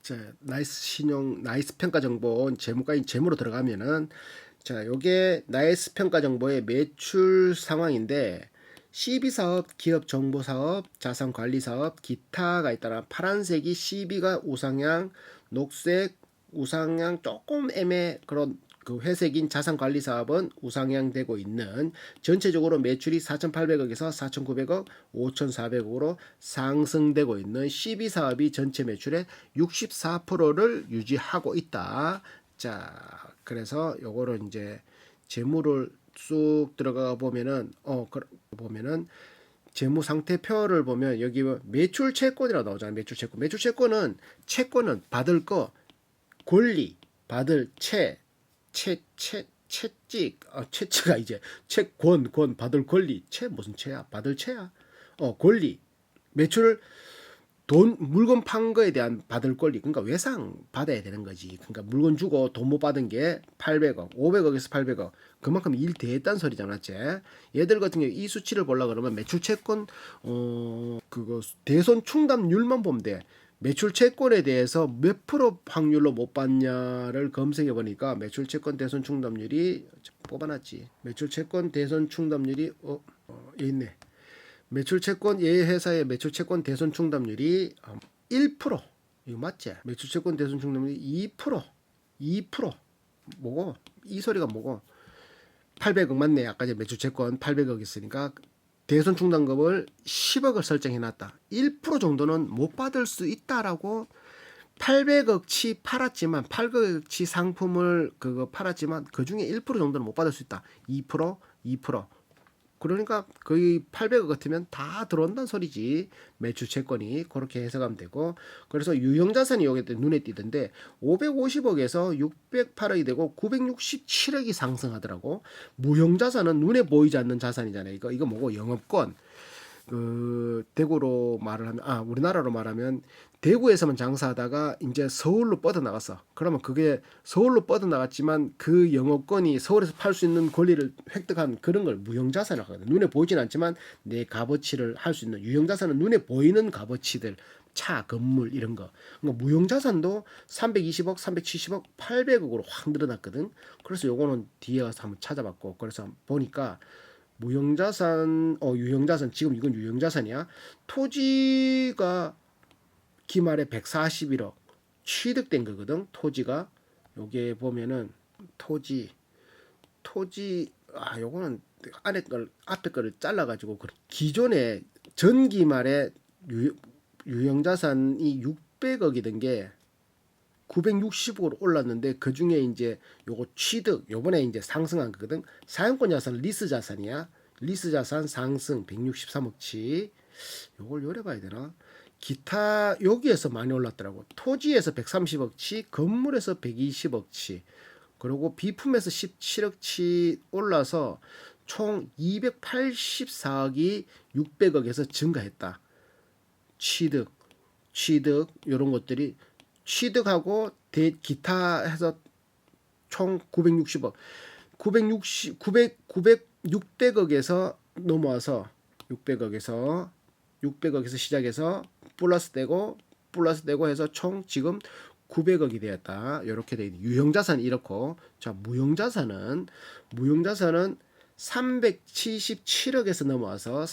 자, 나이스 신용, 나이스 평가 정보 재무과인 재무로 들어가면은 자, 요게 나이스 평가 정보의 매출 상황인데 CB 사업, 기업 정보 사업, 자산 관리 사업, 기타가 있다라 파란색이 CB가 우상향, 녹색 우상향 조금 애매 그런 그 회색인 자산 관리 사업은 우상향 되고 있는 전체적으로 매출이 4,800억에서 4,900억, 5,400억으로 상승되고 있는 CB 사업이 전체 매출의 64%를 유지하고 있다. 자, 그래서 요거를 이제 재무를 쑥 들어가 보면은 보면은 재무 상태표를 보면 여기 매출 채권이라고 나오잖아요. 매출 채권. 매출 채권은 받을 거 권리, 받을 채찍, 채치가 이제 채권, 받을 권리, 무슨 채야? 받을 채야? 권리, 매출, 돈, 물건 판 거에 대한 받을 권리, 그러니까 외상 받아야 되는 거지. 그러니까 물건 주고 돈 못 받은 게 800억, 500억에서 800억. 그만큼 일 대했단 소리잖아, 맞지? 얘들 같은 경우 이 수치를 보려고 그러면 매출 채권, 그거 대손 충당률만 보면 돼. 매출 채권에 대해서 몇 프로 확률로 못 받냐를 검색해 보니까 매출 채권 대손 충당률이 뽑아놨지. 매출 채권 대손 충당률이 여기 있네. 매출 채권 얘 회사의 매출 채권 대손 충당률이 1%. 이거 맞지? 매출 채권 대손 충당률이 2%. 뭐고? 이 소리가 뭐고? 800억 맞네. 아까 전에 매출 채권 800억 있으니까 대손 충당금을 10억을 설정해 놨다. 1% 정도는 못 받을 수 있다라고 800억치 팔았지만 800억치 상품을 그거 팔았지만 그 중에 1% 정도는 못 받을 수 있다. 2%. 그러니까 거의 800억 같으면 다 들어온다는 소리지. 매출 채권이 그렇게 해석하면 되고, 그래서 유형자산이 여기 눈에 띄던데 550억에서 608억이 되고 967억이 상승하더라고. 무형자산은 눈에 보이지 않는 자산이잖아요. 이거 뭐고? 영업권. 그 대구로 말을 하면 우리나라로 말하면 대구에서만 장사하다가 이제 서울로 뻗어나갔어. 그러면 그게 서울로 뻗어나갔지만 그 영업권이 서울에서 팔 수 있는 권리를 획득한 그런 걸 무형자산이라고 하거든. 눈에 보이진 않지만 내 값어치를 할 수 있는 유형자산은 눈에 보이는 값어치들, 차, 건물 이런 거. 그러니까 무형자산도 320억, 370억, 800억으로 확 늘어났거든. 그래서 요거는 뒤에 가서 한번 찾아봤고, 그래서 보니까 무형자산, 유형자산, 지금 이건 유형자산이야. 토지가 기말에 141억 취득된 거거든. 토지가 요게 보면은 토지 요거는 안에 걸 앞에 거를 잘라가지고 기존에 전 기말에 유형자산이 600억이 된 게 960억으로 올랐는데 그 중에 이제 요거 취득 요번에 이제 상승한 거거든. 사용권 자산은 리스 자산이야. 리스 자산 상승 163억치. 요걸 요래봐야 되나? 기타 여기에서 많이 올랐더라고. 토지에서 130억치, 건물에서 120억치, 그리고 비품에서 17억치 올라서 총 284억이 600억에서 증가했다. 취득 이런 것들이 취득하고 기타 해서 총 960억, 600억에서 넘어와서 600억에서 시작해서 플러스 되고 해서 총 지금 900억이 되었다. 이렇게 돼 있는 유형자산이 이렇고, 자, 무형자산은 377억에서 넘어와서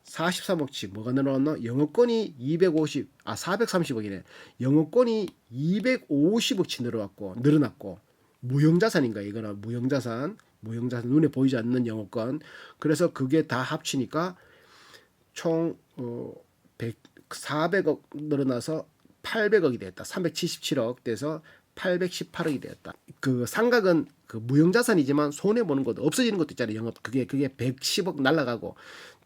43억치 뭐가 늘어났노? 영업권이 430억이네. 영업권이 250억치 늘어났고 무형자산인가 이거는 무형자산 눈에 보이지 않는 영업권. 그래서 그게 다 합치니까 총 400억 늘어나서 800억이 됐다. 377억 돼서 818억이 되었다. 그 상각은 그 무형자산이지만 손해 보는 것도 없어지는 것도 있잖아요. 영업 그게 110억 날라가고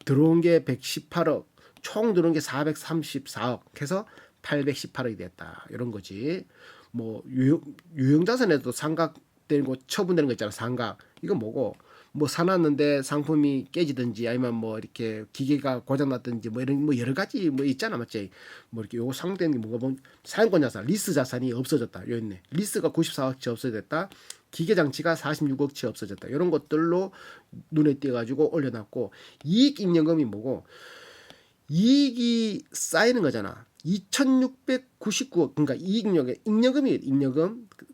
들어온 게 118억, 총 들어온 게 434억 해서 818억이 됐다. 이런 거지. 뭐 유형자산에도 상각되는 거 처분되는 거 있잖아. 상각. 이건 뭐고? 뭐 사놨는데 상품이 깨지든지 아니면 뭐 이렇게 기계가 고장났든지 뭐 이런 뭐 여러 가지 뭐 있잖아, 맞지? 뭐 이렇게 요거 상대는 게 뭐가 보면 사용권 자산, 리스 자산이 없어졌다. 여기 있네. 리스가 94억치 없어졌다. 기계 장치가 46억치 없어졌다. 이런 것들로 눈에 띄어가지고 올려놨고, 이익 인연금이 뭐고? 이익이 쌓이는 거잖아. 2,699억, 그러니까 잉여금이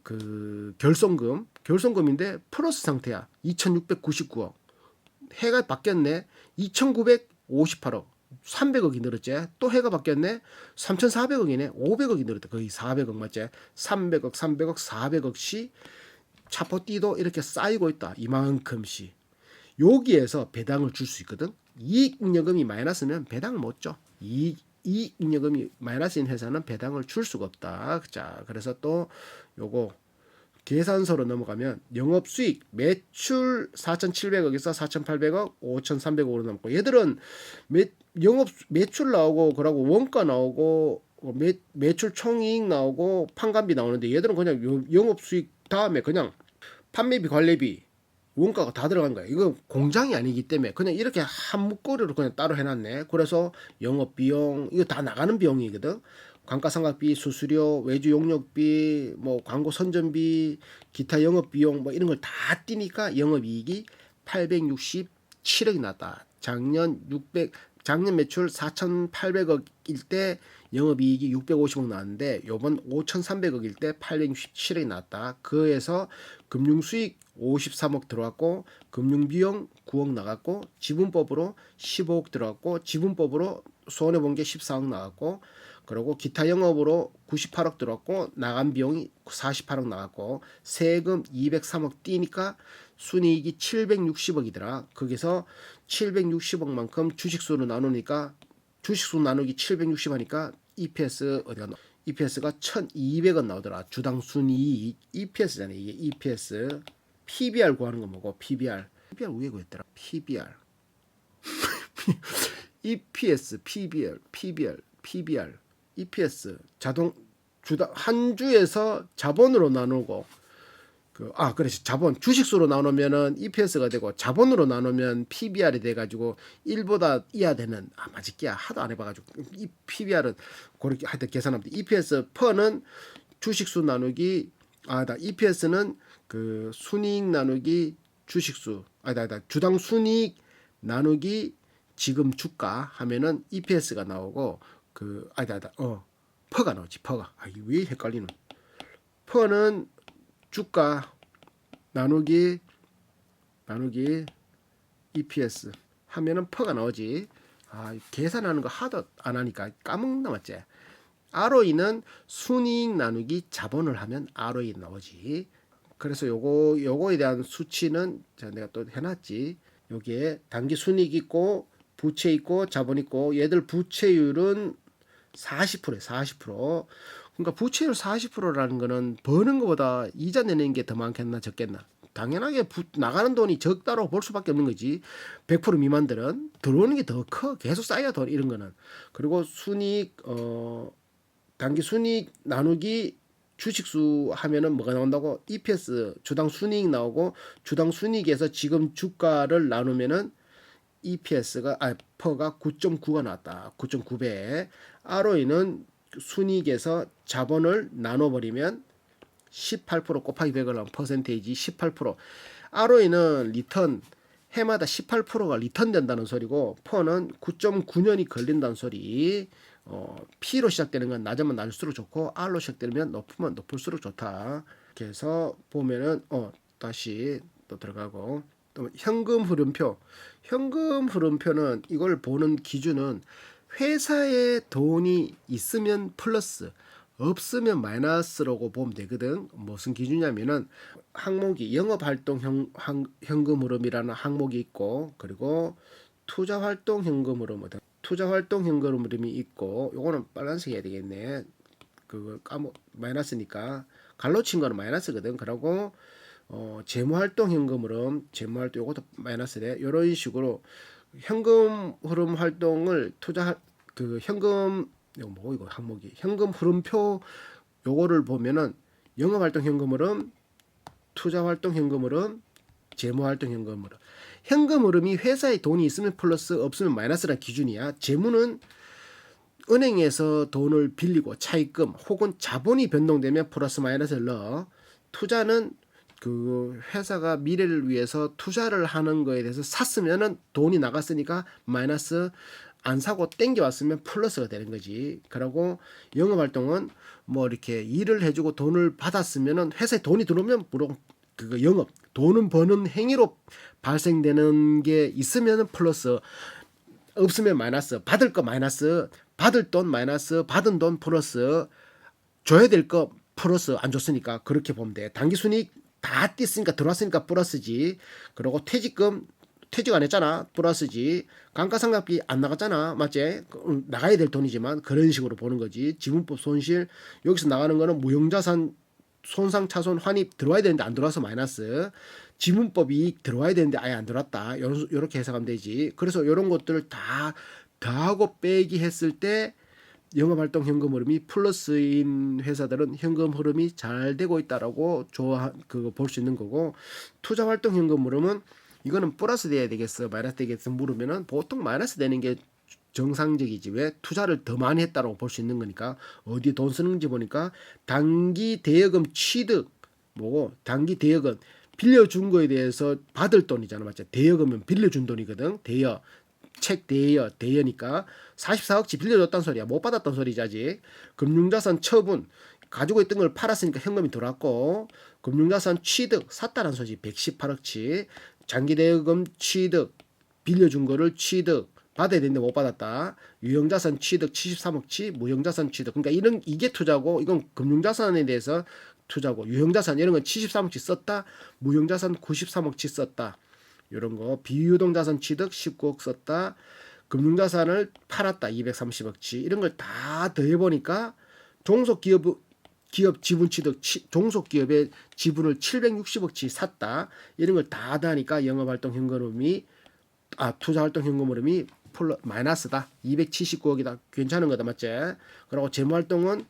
그 결손금인데 플러스 상태야. 2,699억. 해가 바뀌었네. 2,958억. 300억이 늘었지. 또 해가 바뀌었네. 3,400억이네. 500억이 늘었다. 거의 400억 맞지? 300억, 300억, 400억씩 차포띠도 이렇게 쌓이고 있다. 이만큼씩. 여기에서 배당을 줄 수 있거든. 이익잉여금이 마이너스면 배당을 못 줘. 이익잉여금이 마이너스인 회사는 배당을 줄 수가 없다. 자, 그래서 또 요거 계산서로 넘어가면 영업수익 매출 4,700억에서 4,800억, 5,300억으로 넘고 얘들은 매출 나오고 그러고 원가 나오고 매출 총이익 나오고 판관비 나오는데 얘들은 그냥 영업수익 다음에 그냥 판매비 관리비 원가가 다 들어간 거야. 이거 공장이 아니기 때문에 그냥 이렇게 한 묶거리로 그냥 따로 해놨네. 그래서 영업비용 이거 다 나가는 비용이거든. 감가상각비, 수수료, 외주 용역비, 뭐 광고 선전비, 기타 영업 비용 뭐 이런 걸 다 띄니까 영업이익이 867억이 났다. 작년 매출 4,800억일 때 영업이익이 650억 나왔는데 요번 5,300억일 때 867억이 나왔다. 그에서 금융수익 53억 들어왔고 금융비용 9억 나갔고 지분법으로 15억 들어왔고 지분법으로 손해본 게 14억 나갔고 그리고 기타 영업으로 98억 들어왔고 나간 비용이 48억 나갔고 세금 203억 띄니까 순이익이 760억이더라. 거기서 760억만큼 주식수로 나누니까 주식수 나누기 760 하니까 EPS 어디가 나와? EPS가 1,200원 나오더라. 주당 순이익 EPS잖아요. 이게 EPS. PBR 구하는 거 뭐고? PBR 위에 구했더라. PBR EPS, PBR, EPS 자동 주당 한 주에서 자본으로 나누고 그렇지. 자본 주식수로 나누면은 EPS가 되고 자본으로 나누면 PBR이 돼가지고 1보다 이하 되는 맞을게야 하도 안 해봐가지고 이 PBR은 그렇게 하여튼 계산하면 돼. EPS 퍼는 주식수 나누기 EPS는 그 순이익 나누기 주식수 주당 순이익 나누기 지금 주가 하면은 EPS가 나오고 퍼가 나오지. 퍼가 왜 헷갈리는? 퍼는 주가 나누기 EPS 하면은 퍼가 나오지. 계산하는 거 하도 안 하니까 까먹나 맞지. ROE는 순이익 나누기 자본을 하면 ROE 나오지. 그래서 요거에 대한 수치는 내가 또 해놨지. 여기에 단기 순이익 있고 부채 있고 자본 있고 얘들 부채율은 40%에 40%. 그러니까 부채율 40%라는 거는 버는 것보다 이자 내는 게 더 많겠나 적겠나? 당연하게 나가는 돈이 적다고 볼 수밖에 없는 거지. 100% 미만들은 들어오는 게 더 커. 계속 쌓여야 돈 이런 거는. 그리고 순이익 단기 순이익 나누기 주식수 하면은 뭐가 나온다고? EPS 주당 순이익 나오고 주당 순이익에서 지금 주가를 나누면은 EPS가 퍼가 9.9가 나왔다. 9.9배. ROE는 순이익에서 자본을 나눠버리면 18% 곱하기 100을 하면 퍼센테이지 18%. ROE는 리턴 해마다 18%가 리턴 된다는 소리고 퍼는 9.9년이 걸린다는 소리. P로 시작되는 건 낮으면 낮을수록 좋고 R로 시작되면 높으면 높을수록 좋다. 그래서 보면은 다시 또 들어가고 또 현금 흐름표는 이걸 보는 기준은 회사에 돈이 있으면 플러스 없으면 마이너스라고 보면 되거든. 무슨 기준이냐면은 항목이 영업활동 현금 흐름이라는 항목이 있고 그리고 투자활동 현금 흐름이 있고 요거는 빨간색 해야 되겠네. 그거 마이너스니까 갈로 친 거는 마이너스거든. 그리고 재무활동 현금 흐름, 재무활동 요것도 마이너스래. 이런 식으로 현금 흐름 활동을 현금 이거 항목이 현금 흐름표 요거를 보면은 영업활동 현금 흐름, 투자활동 현금 흐름, 재무활동 현금 흐름. 현금 흐름이 회사에 돈이 있으면 플러스 없으면 마이너스라는 기준이야. 재무는 은행에서 돈을 빌리고 차입금 혹은 자본이 변동되면 플러스 마이너스를 넣어. 투자는 그 회사가 미래를 위해서 투자를 하는 거에 대해서 샀으면은 돈이 나갔으니까 마이너스 안 사고 땡겨왔으면 플러스가 되는 거지. 그러고 영업활동은 뭐 이렇게 일을 해주고 돈을 받았으면은 회사에 돈이 들어오면 물론 그거 영업 돈은 버는 행위로 발생되는 게 있으면은 플러스, 없으면 마이너스. 받을 거 마이너스, 받을 돈 마이너스, 받은 돈 플러스, 줘야 될 거 플러스. 안 줬으니까 그렇게 보면 돼. 당기순이익 다 띄었으니까 들어왔으니까 플러스지. 그리고 퇴직금 퇴직 안 했잖아, 플러스지. 감가상각비 안 나갔잖아, 맞지? 나가야 될 돈이지만 그런 식으로 보는 거지. 지분법 손실, 여기서 나가는 거는 무형자산 손상 차손 환입 들어와야 되는데 안 들어와서 마이너스, 지분법 이익 들어와야 되는데 아예 안 들어왔다, 요렇게 해석하면 되지. 그래서 요런 것들을 다 더하고 빼기 했을 때 영업활동 현금 흐름이 플러스인 회사들은 현금 흐름이 잘 되고 있다라고 그거 볼 수 있는 거고, 투자활동 현금 흐름은 이거는 플러스 돼야 되겠어, 마이너스 되겠어 물으면은 보통 마이너스 되는 게 정상적이지. 왜? 투자를 더 많이 했다라고 볼 수 있는 거니까. 어디에 돈 쓰는지 보니까 단기 대여금 취득 뭐고, 단기 대여금 빌려준 거에 대해서 받을 돈이잖아, 맞죠? 대여금은 빌려준 돈이거든. 대여, 책 대여니까 44억치 빌려줬단 소리야. 못 받았단 소리지 아직. 금융자산 처분, 가지고 있던 걸 팔았으니까 현금이 들어왔고, 금융자산 취득, 샀다는 소지 118억치. 장기대여금 취득, 빌려준 거를 취득, 받아야 되는데 못 받았다. 유형자산 취득 73억치, 무형자산 취득. 그러니까 이게 투자고, 이건 금융자산에 대해서 투자고, 유형자산 이런 건 73억치 썼다, 무형자산 93억치 썼다. 이런 거. 비유동자산 취득 19억 썼다, 금융자산을 팔았다 230억치. 이런 걸 다 더해보니까 기업 지분 취득, 종속기업의 지분을 760억치 샀다. 이런 걸 다 하니까 영업활동 현금흐름이, 투자활동 현금흐름이 마이너스다. 279억이다. 괜찮은 거다, 맞지? 그리고 재무활동은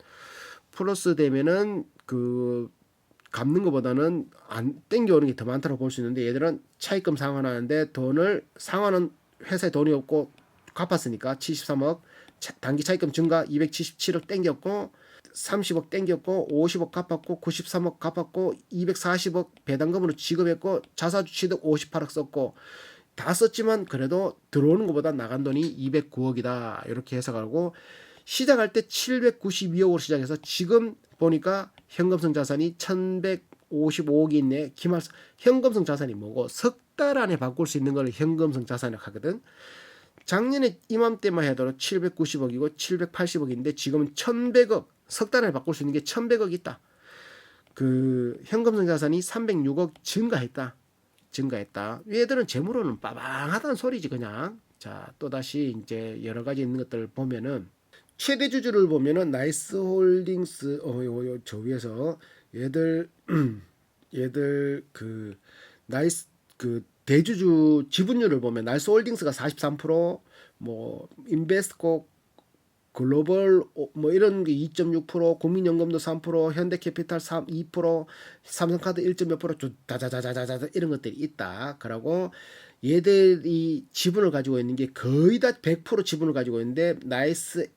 플러스 되면은 갚는 것보다는 안 땡겨오는 게 더 많다고 볼 수 있는데, 얘들은 차입금 상환하는데 상환은 회사에 돈이 없고 갚았으니까 73억, 단기 차입금 증가 277억 땡겼고, 30억 땡겼고, 50억 갚았고, 93억 갚았고, 240억 배당금으로 지급했고, 자사주 취득 58억 썼고, 다 썼지만 그래도 들어오는 것보다 나간 돈이 209억이다. 이렇게 해석하고, 시작할 때 792억으로 시작해서 지금 보니까 현금성 자산이 1155억이 있네. 현금성 자산이 뭐고, 석 달 안에 바꿀 수 있는 걸 현금성 자산이라고 하거든. 작년에 이맘때만 해도 790억이고 780억인데 지금은 1100억, 석 달 안에 바꿀 수 있는 게 1100억 있다. 현금성 자산이 306억 증가했다. 얘들은 재무로는 빠방하다는 소리지 그냥. 자, 또다시 이제 여러 가지 있는 것들을 보면은, 최대 주주를 보면은 나이스홀딩스, 저 위에서 얘들 나이스 대주주 지분율을 보면 나이스홀딩스가 43%, 뭐 인베스코 글로벌 뭐 이런 게 2.6%, 국민연금도 3%, 현대캐피탈 2%, 삼성카드 1.몇 프로, 다자자자자자 이런 것들이 있다. 그러고 얘들이 지분을 가지고 있는 게 거의 다 100% 지분을 가지고 있는데, 나이스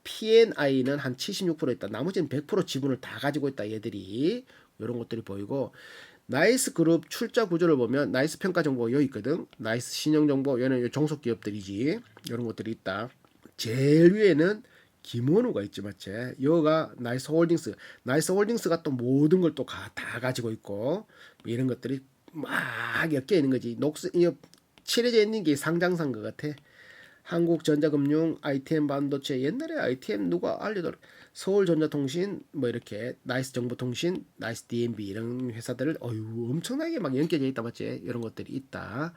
P&I는 한 76% 있다. 나머지는 100% 지분을 다 가지고 있다. 얘들이 이런 것들이 보이고, 나이스 그룹 출자 구조를 보면 나이스 평가 정보 여기 있거든. 나이스 신용 정보, 얘는 종속 기업들이지. 이런 것들이 있다. 제일 위에는 김원우가 있지, 맞지? 여기가 나이스 홀딩스. 나이스 홀딩스가 또 모든 걸 또 다 가지고 있고, 이런 것들이 막 엮여 있는 거지. 칠해져 있는 게 상장사인 것 같아. 한국전자금융, ITM 반도체, 옛날에 ITM 누가 알려더라. 서울전자통신, 뭐 이렇게 나이스 정보통신, 나이스 DMB 이런 회사들을 엄청나게 막 엮여져 있다, 맞지? 이런 것들이 있다.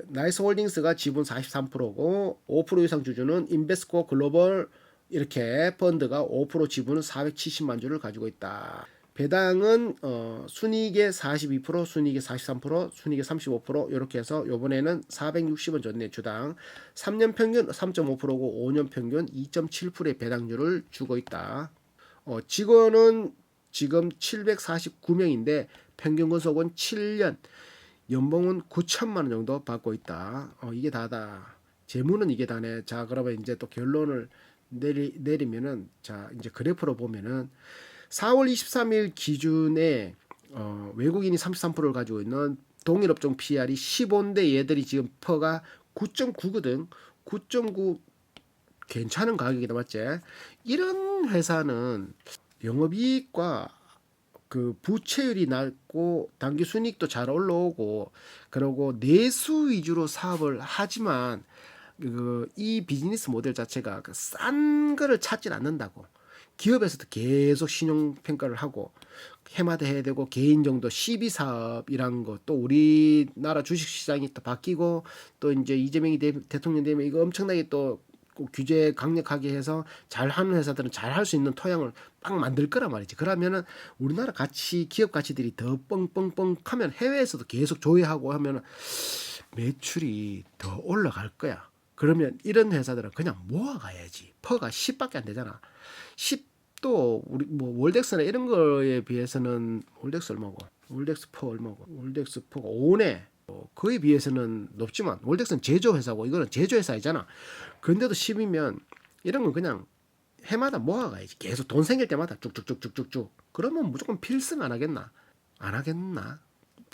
나이스 홀딩스가 지분 43%고 5% 이상 주주는 인베스코 글로벌 이렇게 펀드가 5% 지분은 470만 주를 가지고 있다. 배당은 순이익의 42%, 순이익의 43%, 순이익의 35% 이렇게 해서 요번에는 460원 줬네, 주당. 3년 평균 3.5%고 5년 평균 2.7%의 배당률을 주고 있다. 직원은 지금 749명인데 평균 근속은 7년, 연봉은 9천만 원 정도 받고 있다. 이게 다다. 재무는 이게 다네. 자, 그러면 이제 또 결론을 내리면은, 자, 이제 그래프로 보면은 4월 23일 기준에 외국인이 33%를 가지고 있는 동일업종 PR이 15인데 얘들이 지금 퍼가 9.9거든. 9.9 괜찮은 가격이다 맞지? 이런 회사는 영업이익과 그 부채율이 낮고 당기 순이익도 잘 올라오고 그리고 내수 위주로 사업을 하지만 이 비즈니스 모델 자체가 싼 거를 찾질 않는다고. 기업에서도 계속 신용 평가를 하고 해마다 해야 되고 개인정도 시비 사업이란 거 또 우리나라 주식 시장이 또 바뀌고 또 이제 이재명이 대통령 되면 이거 엄청나게 또 규제 강력하게 해서 잘하는 회사들은 잘할 수 있는 토양을 막 만들 거란 말이지. 그러면은 우리나라 가치 기업 가치들이 더 뻥뻥뻥하면 해외에서도 계속 조회하고 하면은 매출이 더 올라갈 거야. 그러면 이런 회사들은 그냥 모아가야지. 퍼가 10밖에 안 되잖아. 10도 우리 뭐 월덱스나 이런 거에 비해서는 월덱스 얼마고? 월덱스 퍼 얼마고? 월덱스 퍼가 5네. 그에 비해서는 높지만 월덱스는 제조회사고 이거는 제조회사이잖아. 그런데도 10이면 이런 건 그냥 해마다 모아가야지. 계속 돈 생길 때마다 쭉쭉쭉쭉쭉쭉. 그러면 무조건 필승 안 하겠나? 안 하겠나?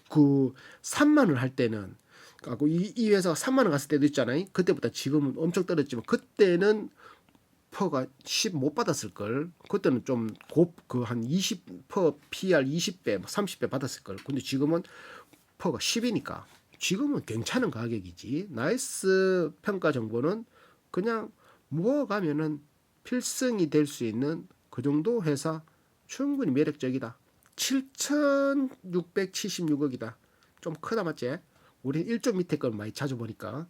그 3만 원 할 때는 이 회사가 3만 원 갔을 때도 있잖아요. 그때보다 지금은 엄청 떨어졌지만 그때는 퍼가 10 못 받았을 걸. 그때는 좀 그 한 20% PR 20배, 30배 받았을 걸. 근데 지금은 퍼가 10이니까 지금은 괜찮은 가격이지. 나이스 평가 정보는 그냥 모아가면은 필승이 될 수 있는 그 정도 회사 충분히 매력적이다. 7,676억이다. 좀 크다 맞지? 우리 1조 밑에 걸 많이 자주 보니까.